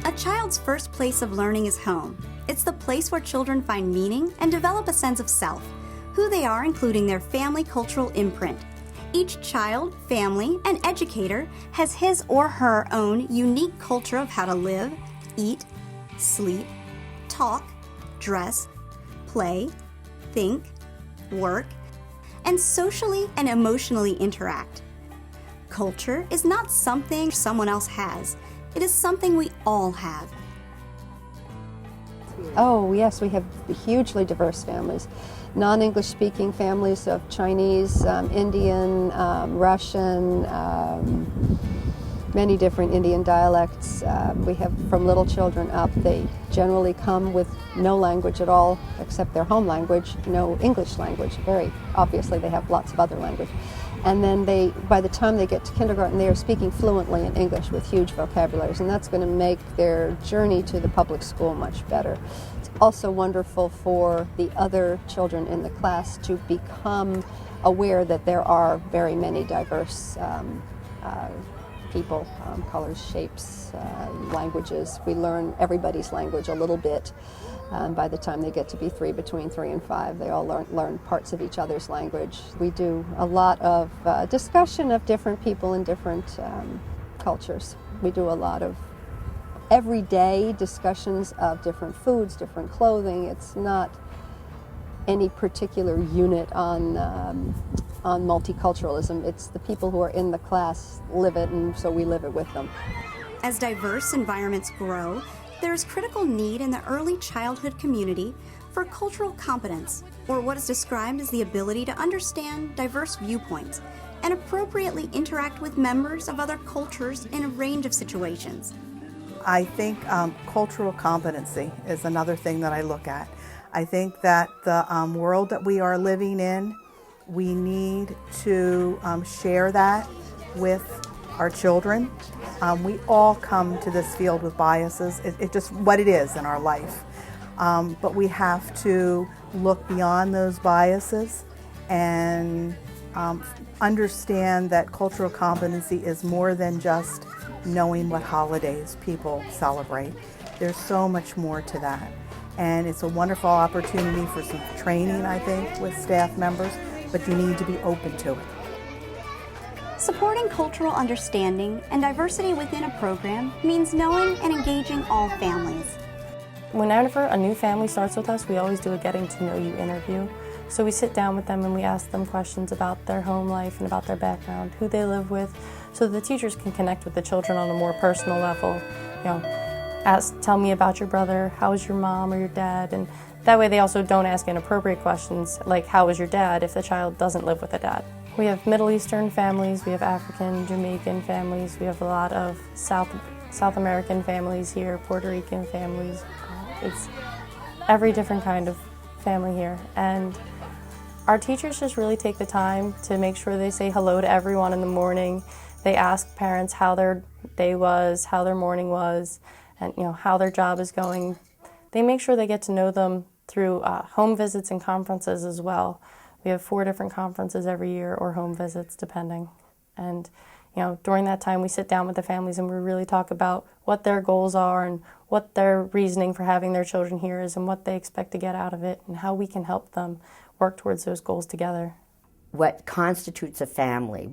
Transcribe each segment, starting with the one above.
A child's first place of learning is home. It's the place where children find meaning and develop a sense of self, who they are, including their family cultural imprint. Each child, family, and educator has his or her own unique culture of how to live, eat, sleep, talk, dress, play, think, work, and socially and emotionally interact. Culture is not something someone else has. It is something we all have. Oh, yes, we have hugely diverse families. Non-English speaking families of Chinese, Indian, Russian, many different Indian dialects. We have from little children up. They generally come with no language at all except their home language, no English language. Very obviously they have lots of other language. And then by the time they get to kindergarten, they are speaking fluently in English with huge vocabularies, and that's going to make their journey to the public school much better. It's also wonderful for the other children in the class to become aware that there are very many diverse people, colors, shapes, languages. We learn everybody's language a little bit. By the time they get to be between 3 and 5, they all learn parts of each other's language. We do a lot of discussion of different people in different cultures. We do a lot of everyday discussions of different foods, different clothing. It's not any particular unit on multiculturalism. It's the people who are in the class live it, and so we live it with them. As diverse environments grow, there is critical need in the early childhood community for cultural competence, or what is described as the ability to understand diverse viewpoints and appropriately interact with members of other cultures in a range of situations. I think cultural competency is another thing that I look at. I think that the world that we are living in, we need to share that with our children. We all come to this field with biases. It's just what it is in our life. But we have to look beyond those biases and understand that cultural competency is more than just knowing what holidays people celebrate. There's so much more to that. And it's a wonderful opportunity for some training, I think, with staff members, but you need to be open to it. Supporting cultural understanding and diversity within a program means knowing and engaging all families. Whenever a new family starts with us, we always do a getting to know you interview. So we sit down with them and we ask them questions about their home life and about their background, who they live with, so the teachers can connect with the children on a more personal level. Tell me about your brother, how is your mom or your dad, and that way they also don't ask inappropriate questions like how is your dad if the child doesn't live with a dad. We have Middle Eastern families, we have African, Jamaican families, we have a lot of South American families here, Puerto Rican families. It's every different kind of family here. And our teachers just really take the time to make sure they say hello to everyone in the morning. They ask parents how their day was, how their morning was, and how their job is going. They make sure they get to know them through home visits and conferences as well. We have 4 different conferences every year, or home visits, depending. And during that time, we sit down with the families and we really talk about what their goals are and what their reasoning for having their children here is and what they expect to get out of it and how we can help them work towards those goals together. What constitutes a family?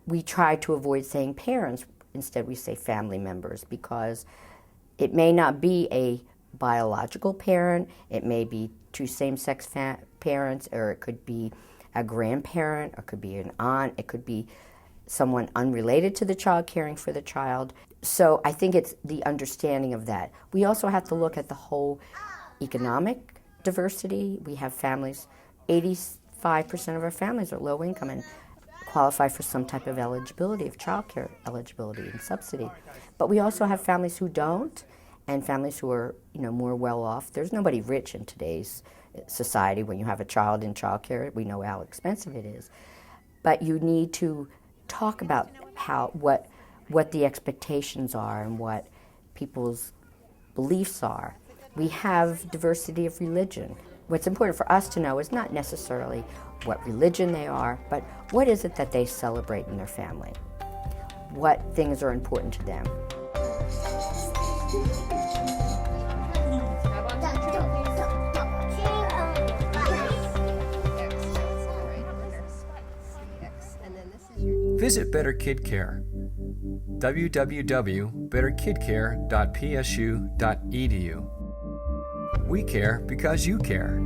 We try to avoid saying parents. Instead, we say family members, because it may not be a biological parent, it may be 2 same-sex parents, or it could be a grandparent, or it could be an aunt, it could be someone unrelated to the child caring for the child. So I think it's the understanding of that. We also have to look at the whole economic diversity. We have families, 85% of our families are low income and qualify for some type of eligibility, of child care eligibility and subsidy. But we also have families who don't, and families who are more well off. There's nobody rich in today's society. When you have a child in child care, we know how expensive it is. But you need to talk about what the expectations are and what people's beliefs are. We have diversity of religion. What's important for us to know is not necessarily what religion they are, but what is it that they celebrate in their family? What things are important to them? Visit Better Kid Care. www.betterkidcare.psu.edu. We care because you care.